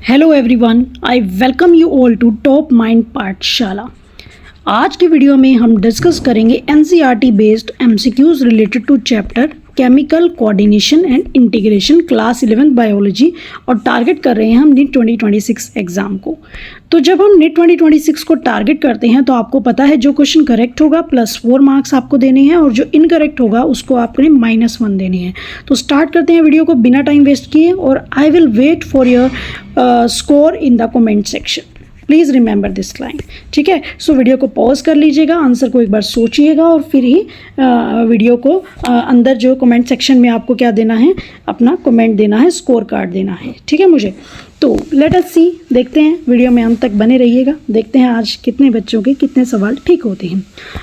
Hello everyone, I welcome you all to top mind Pathshala. आज के video में हम डिस्कस करेंगे NCERT based MCQs related to chapter chemical coordination and integration class 11 biology और target कर रहे हैं हम नीट 2026 एग्जाम को। तो जब हम नीट 2026 को टारगेट करते हैं तो आपको पता है जो क्वेश्चन करेक्ट होगा +4 मार्क्स आपको देने हैं और जो इनकरेक्ट होगा उसको आपने -1 देने हैं। तो स्टार्ट करते हैं वीडियो को बिना टाइम वेस्ट किए और I will wait for your score in the comment section. Please remember this line, ठीक है। सो वीडियो को पॉज कर लीजिएगा, आंसर को एक बार सोचिएगा और फिर ही वीडियो को अंदर जो कमेंट सेक्शन में आपको क्या देना है, अपना कमेंट देना है, स्कोर कार्ड देना है, ठीक है मुझे। तो लेट अस सी, देखते हैं, वीडियो में अंत तक बने रहिएगा। देखते हैं आज कितने बच्चों के कितने सवाल ठीक होते हैं।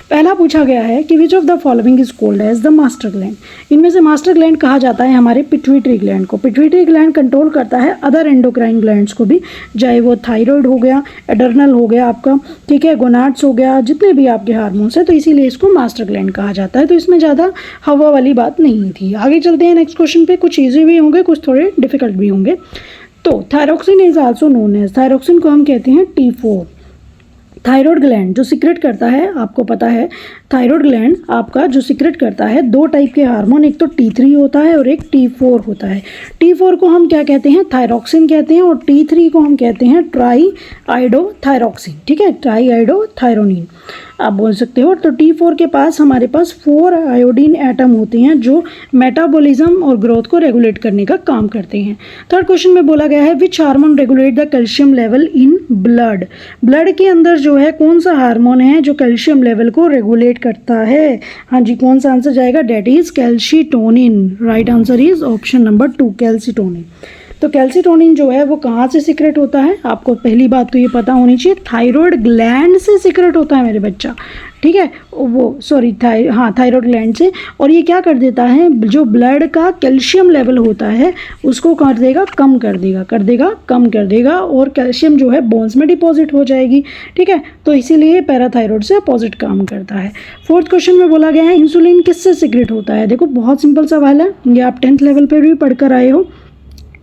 पहला पूछा गया है कि which of the following is called as the master gland. इनमें से मास्टर ग्लैंड कहा जाता है हमारे पिट्यूटरी ग्लैंड को। पिट्यूटरी ग्लैंड कंट्रोल करता है अदर एंडोक्राइन ग्लैंड्स को भी, चाहे वो थायराइड हो गया, एडर्नल हो गया आपका, ठीक है, गोनाड्स हो गया, जितने भी आपके हार्मोन्स हैं, तो इसीलिए इसको मास्टर ग्लैंड कहा जाता है। तो इसमें ज़्यादा हवा वाली बात नहीं थी। आगे चलते हैं नेक्स्ट क्वेश्चन पे। कुछ ईजी भी होंगे, कुछ थोड़े डिफिकल्ट भी होंगे। तो thyroxine is also known as, thyroxine को हम कहते हैं T4। थायराइड ग्लैंड जो सीक्रेट करता है, आपको पता है थायराइड ग्लैंड आपका जो सीक्रेट करता है 2 टाइप के हार्मोन, एक तो T3 होता है और एक T4 होता है। T4 को हम क्या कहते हैं, थायरोक्सिन कहते हैं, और T3 को हम कहते हैं ट्राई आइडोथायरोक्सिन, ठीक है, ट्राई आइडोथायरोनिन आप बोल सकते हो। तो T4 के पास हमारे पास 4 आयोडीन एटम होते हैं जो मेटाबॉलिज्म और ग्रोथ को रेगुलेट करने का काम करते हैं। थर्ड क्वेश्चन में बोला गया है which hormone regulate the calcium level in blood. Blood के अंदर जो है कौन सा हार्मोन है जो कैल्शियम लेवल को रेगुलेट करता है। हाँ जी, कौन सा आंसर जाएगा, that is calcitonin. Right answer is option number 2, calcitonin. तो कैल्शिटोनिन जो है वो कहाँ से सीक्रेट होता है, आपको पहली बात तो ये पता होनी चाहिए, थायराइड ग्लैंड से सीक्रेट होता है मेरे बच्चा, ठीक है, वो सॉरी थायराइड ग्लैंड से। और ये क्या कर देता है, जो ब्लड का कैल्शियम लेवल होता है उसको कर देगा कम कर देगा और कैल्शियम जो है बोन्स में डिपॉजिट हो जाएगी, ठीक है। तो इसीलिए पैराथायराइड से अपोजिट काम करता है। फोर्थ क्वेश्चन में बोला गया है इंसुलिन किससे सीक्रेट होता है। देखो बहुत सिंपल सवाल है, ये आप 10th लेवल पर भी पढ़कर आए हो।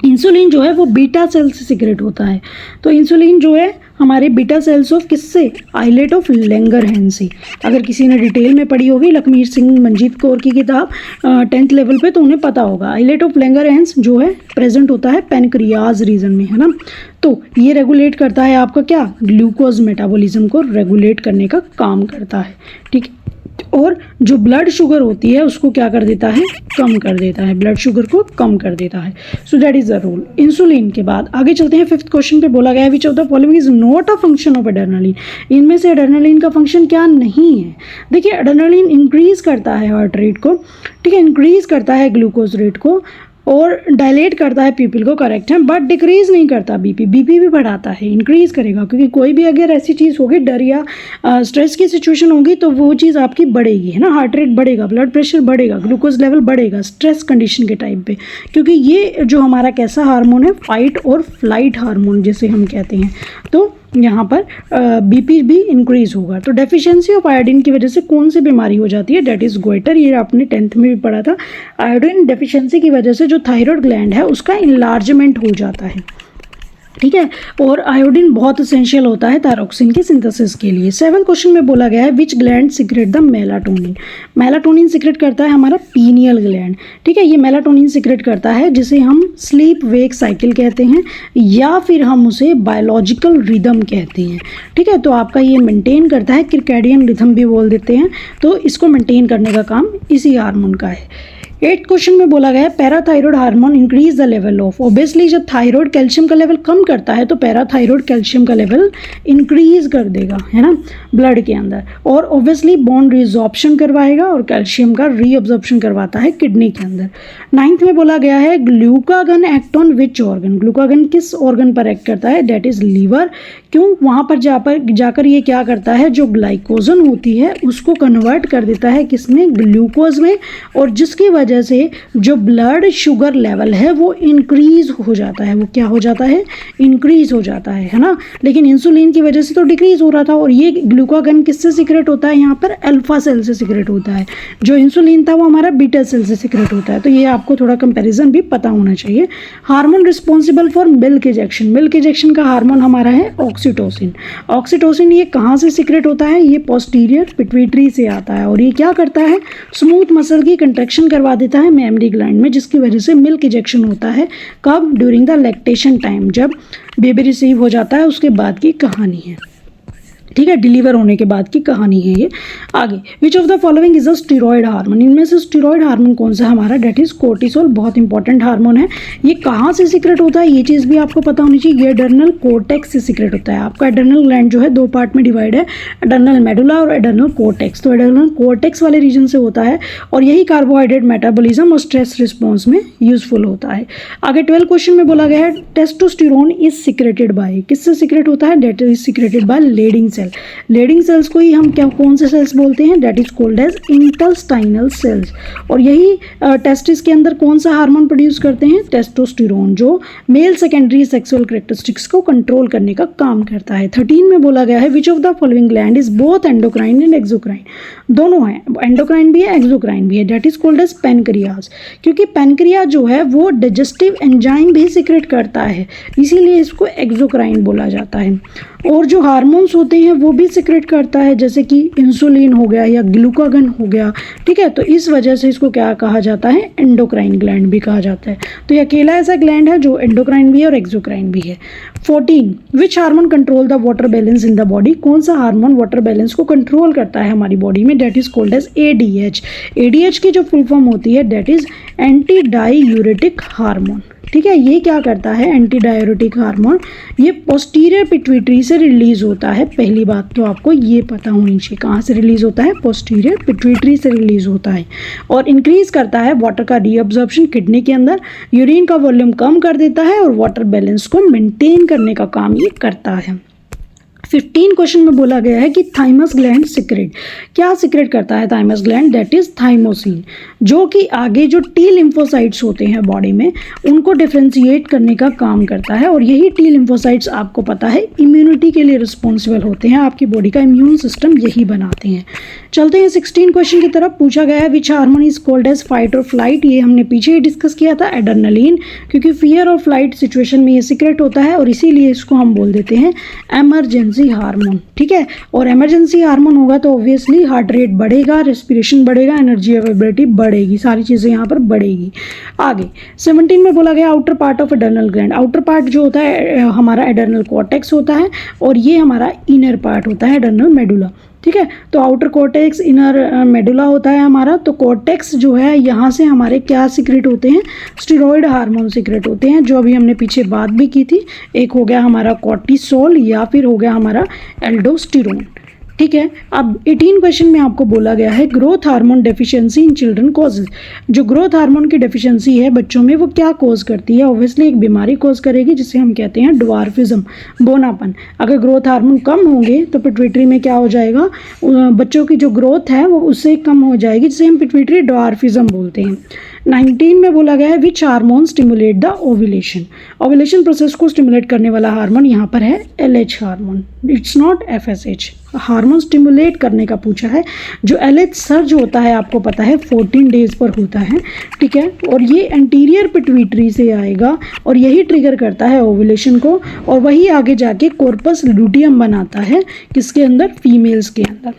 इंसुलिन जो है वो बीटा सेल से सीक्रेट होता है। तो इंसुलिन जो है हमारे बीटा सेल्स ऑफ किससे, आइलेट ऑफ लैंगरहैंस से। अगर किसी ने डिटेल में पढ़ी होगी लखमीर सिंह मंजीत कौर की किताब 10th लेवल पे, तो उन्हें पता होगा आइलेट ऑफ लैंगरहैंस जो है प्रेजेंट होता है पैनक्रियाज रीजन में, है ना। तो ये रेगुलेट करता है आपका क्या, ग्लूकोज मेटाबॉलिज्म को रेगुलेट करने का काम करता है, ठीक है। और जो ब्लड शुगर होती है उसको क्या कर देता है, कम कर देता है, ब्लड शुगर को कम कर देता है। So that is the rule. Insulin के बाद आगे चलते हैं। 5th क्वेश्चन पे बोला गया है which of the following is not a function of adrenaline. इनमें से एड्रेनालिन का फंक्शन क्या नहीं है। देखिए एड्रेनालिन इंक्रीज करता है हार्ट रेट को, ठीक है, इंक्रीज करता है ग्लूकोज रेट को और डायलेट करता है पीपल को, करेक्ट है, बट डिक्रीज नहीं करता बीपी भी बढ़ाता है, इंक्रीज करेगा, क्योंकि कोई भी अगर ऐसी चीज़ होगी, डर या स्ट्रेस की सिचुएशन होगी तो वो चीज़ आपकी बढ़ेगी, है ना, हार्ट रेट बढ़ेगा, ब्लड प्रेशर बढ़ेगा, ग्लूकोज लेवल बढ़ेगा स्ट्रेस कंडीशन के टाइम पे, क्योंकि ये जो हमारा कैसा हार्मोन है, फाइट और फ्लाइट हार्मोन जिसे हम कहते हैं। तो यहाँ पर बीपी भी इंक्रीज होगा। तो डेफिशिएंसी ऑफ आयोडीन की वजह से कौन सी बीमारी हो जाती है, डेट इज गोइटर। ये आपने 10th में भी पढ़ा था। आयोडीन डेफिशिएंसी की वजह से जो थायराइड ग्लैंड है उसका इनलार्जमेंट हो जाता है, ठीक है। और आयोडीन बहुत एसेंशियल होता है थायरोक्सिन के सिंथेसिस के लिए। 7th क्वेश्चन में बोला गया है विच gland secret the melatonin. Melatonin secret करता है हमारा पीनियल ग्लैंड, ठीक है। ये मेलाटोनिन सीक्रेट करता है जिसे हम स्लीप वेक साइकिल कहते हैं या फिर हम उसे बायोलॉजिकल रिदम कहते हैं, ठीक है। तो आपका ये मेंटेन करता है, क्रिकेडियन रिदम भी बोल देते हैं। तो इसको मेंटेन करने का काम इसी हार्मोन का है। 8th क्वेश्चन में बोला गया है parathyroid hormone increase the level of. Obviously जब थायराइड कैल्शियम का लेवल कम करता है तो पैराथायराइड कैल्शियम का लेवल इंक्रीज कर देगा, है ना, ब्लड के अंदर, और ऑब्वियसली बोन रिजॉर्प्शन करवाएगा और कैल्शियम का रीअब्जॉर्प्शन करवाता है किडनी के अंदर। 9th में बोला गया है glucagon act on which organ. Glucagon किस ऑर्गन पर एक्ट करता है, डेट इज लीवर, क्यों? वहाँ पर जाकर ये क्या करता है, जो ग्लाइकोजन होती है उसको कन्वर्ट कर देता है किसमें, ग्लूकोज में, और जिसकी वजह से जो ब्लड शुगर लेवल है वो इंक्रीज हो जाता है। वो क्या हो जाता है, इंक्रीज हो जाता है ना। लेकिन इंसुलिन की वजह से तो डिक्रीज हो रहा था। और ये ग्लूकागन किससे सीक्रेट होता है, यहाँ पर अल्फा सेल से सीक्रेट होता है। जो इंसुलिन था वो हमारा बीटा सेल से सीक्रेट होता है। तो ये आपको थोड़ा कंपैरिजन भी पता होना चाहिए। Hormone responsible for milk ejection, milk ejection का हार्मोन हमारा है ऑक्सीटोसिन। ऑक्सीटोसिन ये कहाँ से सीक्रेट होता है, ये पोस्टीरियर पिट्यूटरी से आता है। और ये क्या करता है, स्मूथ मसल की कंट्रैक्शन करवा देता है मेमरी ग्लैंड में, जिसकी वजह से मिल्क इजेक्शन होता है। कब, ड्यूरिंग द लैक्टेशन टाइम, जब बेबी रिसीव हो जाता है उसके बाद की कहानी है, ठीक है, डिलीवर होने के बाद की कहानी है ये। आगे, विच of the following is a steroid hormone, इनमें से स्टीरॉयड हार्मोन कौन सा हमारा, डेट इज कोर्टिसोल। बहुत इंपॉर्टेंट हार्मोन है। ये कहाँ से सीक्रेट होता है, ये चीज़ भी आपको पता होनी चाहिए। ये एडर्नल कोर्टेक्स से सीक्रेट होता है। आपका एडर्नल ग्लैंड जो है दो पार्ट में डिवाइड है, एडर्नल मेडुला और एडर्नल कोर्टेक्स। तो एडर्नल कोर्टेक्स वाले रीजन से होता है और यही कार्बोहाइड्रेट मेटाबॉलिज्म और स्ट्रेस रिस्पॉन्स में यूजफुल होता है। आगे 12 क्वेश्चन में बोला गया है, टेस्टोस्टेरोन इज सीक्रेटेड बाय, किससे सीक्रेट होता है, that is secreted by Leydig cell. Leydig cells को ही हम क्या, कौन से सेल्स बोलते हैं, that is called as intestinal cells. और यही टेस्टिस के अंदर कौन सा हार्मोन प्रोड्यूस करते हैं, टेस्टोस्टेरोन, जो मेल सेकेंडरी सेक्सुअल कैरेक्टरिस्टिक्स को कंट्रोल करने का काम करता है। 13 में बोला गया है, which of the following gland is both endocrine and exocrine, दोनों है, एंडोक्राइन भी है एक्सोक्राइन भी है, that is called as pancreas. क्योंकि पैनक्रिया जो है वो डाइजेस्टिव एंजाइम भी सीक्रेट करता है, इसीलिए इसको एक्सोक्राइन बोला जाता है। और जो हार्मोन्स होते हैं वो भी सीक्रेट करता है, जैसे कि इंसुलिन हो गया या ग्लूकागन हो गया, ठीक है। तो इस वजह से इसको क्या कहा जाता है, एंडोक्राइन ग्लैंड भी कहा जाता है। तो ये अकेला ऐसा ग्लैंड है जो एंडोक्राइन भी है और एक्सोक्राइन भी है। 14, which hormone control the water balance in the body, कौन सा हार्मोन वाटर बैलेंस को कंट्रोल करता है हमारी बॉडी में, that is called as ADH। ADH की जो फुल फॉर्म होती है that is anti diuretic hormone, ठीक है। ये क्या करता है, एंटी डायूरेटिक हार्मोन, ये पोस्टीरियर पिट्यूटरी से रिलीज होता है। पहली बात तो आपको ये पता होनी चाहिए, कहाँ से रिलीज होता है, पोस्टीरियर पिट्यूटरी से रिलीज होता है। और इंक्रीज करता है वाटर का रीअब्जॉर्प्शन किडनी के अंदर, यूरिन का वॉल्यूम कम कर देता है और वाटर बैलेंस को मेंटेन करने का काम ये करता है। 15 क्वेश्चन में बोला गया है कि थाइमस ग्लैंड सीक्रेट, क्या सीक्रेट करता है thymus gland, that is thymosin, जो कि आगे जो टी लिम्फोसाइट्स होते हैं बॉडी में उनको डिफ्रेंशिएट करने का काम करता है। और यही टी लिम्फोसाइट्स आपको पता है इम्यूनिटी के लिए रिस्पॉन्सिबल होते हैं, आपकी बॉडी का इम्यून सिस्टम यही बनाते हैं। चलते हैं 16 क्वेश्चन की तरफ। पूछा गया है which hormone is called as fight और फ्लाइट, ये हमने पीछे ही डिस्कस किया था, एड्रेनलिन, क्योंकि फियर और फ्लाइट सिचुएशन में ये सीक्रेट होता है और इसीलिए इसको हम बोल देते हैं इमरजेंसी हार्मोन, ठीक है। और इमरजेंसी हार्मोन होगा तो ऑब्वियसली हार्ट रेट बढ़ेगा, रेस्पिरेशन बढ़ेगा, एनर्जी अवेलेबिलिटी बढ़ेगी, सारी चीज़ें यहाँ पर बढ़ेगी। आगे 17 में बोला गया outer part of adrenal gland, outer part जो होता है हमारा एडर्नल कॉर्टेक्स होता है और ये हमारा इनर पार्ट होता है एडर्नल मेडुला, ठीक है। तो आउटर कॉर्टेक्स इनर मेडुला होता है हमारा। तो कॉर्टेक्स जो है यहाँ से हमारे क्या सीक्रेट होते हैं, स्टेरॉयड हार्मोन सीक्रेट होते हैं, जो अभी हमने पीछे बात भी की थी। एक हो गया हमारा कॉर्टिसोल या फिर हो गया हमारा एल्डोस्टेरोन, ठीक है। अब 18 क्वेश्चन में आपको बोला गया है growth hormone deficiency in children causes, जो ग्रोथ हार्मोन की डेफिशिएंसी है बच्चों में वो क्या कॉज करती है, ऑब्वियसली एक बीमारी कॉज करेगी जिसे हम कहते हैं ड्वार्फिज्म, बोनापन। अगर ग्रोथ हार्मोन कम होंगे तो पिट्यूटरी में क्या हो जाएगा, बच्चों की जो ग्रोथ है वो उससे कम हो जाएगी, जिसे हम पिट्यूटरी ड्वार्फिज्म बोलते हैं। 19 में बोला गया है which hormone stimulate the ovulation, ovulation process को स्टिमुलेट करने वाला हार्मोन यहाँ पर है LH hormone, it's not FSH। Hormone stimulate करने का पूछा है। जो LH सर्ज होता है आपको पता है 14 डेज पर होता है, ठीक है। और ये एंटीरियर पिट्यूटरी से आएगा और यही ट्रिगर करता है ओव्यूलेशन को, और वही आगे जाके कॉर्पस लुटियम बनाता है, किसके अंदर, फीमेल्स के अंदर।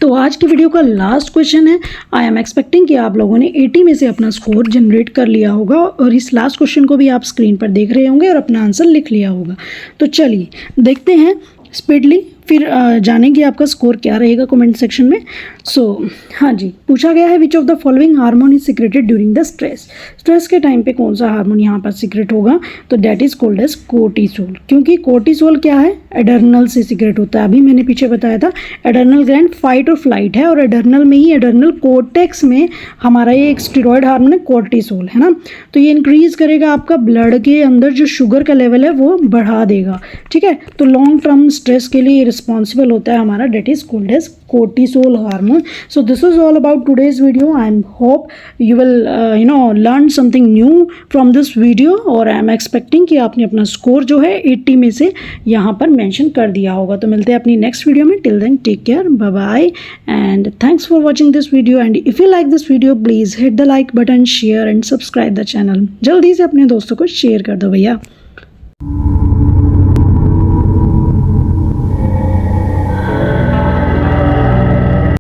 तो आज की वीडियो का लास्ट क्वेश्चन है। आई एम एक्सपेक्टिंग कि आप लोगों ने 80 में से अपना स्कोर जनरेट कर लिया होगा और इस लास्ट क्वेश्चन को भी आप स्क्रीन पर देख रहे होंगे और अपना आंसर लिख लिया होगा। तो चलिए देखते हैं स्पीडली फिर जानेंगे आपका स्कोर क्या रहेगा कमेंट सेक्शन में। हाँ जी, पूछा गया है which of the following hormone is secreted during the stress. Stress के टाइम पे कौन सा हार्मोन यहाँ पर सीक्रेट होगा, तो that is called as cortisol. क्योंकि कोर्टिसोल क्या है, एडर्नल से सीक्रेट होता है। अभी मैंने पीछे बताया था एडर्नल ग्लैंड फाइट और फ्लाइट है, और एडर्नल में ही एडर्नल कोर्टेक्स में हमारा ये एक स्टेरॉयड हार्मोन है कोर्टिसोल, है ना। तो ये इंक्रीज करेगा आपका ब्लड के अंदर जो शुगर का लेवल है वो बढ़ा देगा, ठीक है। तो लॉन्ग टर्म स्ट्रेस के लिए रिस्पॉन्सिबल होता है हमारा, that is called as cortisol hormone. So this is all about today's video. I hope you will learn something new from this video, और I am expecting कि आपने अपना स्कोर जो है 80 में से यहाँ पर मेंशन कर दिया होगा। तो मिलते हैं अपनी नेक्स्ट वीडियो में। Till then take care, bye bye, and thanks for watching this video. And if you like this video please hit the like button, share and subscribe the channel. जल्दी से अपने दोस्तों को शेयर कर दो भैया।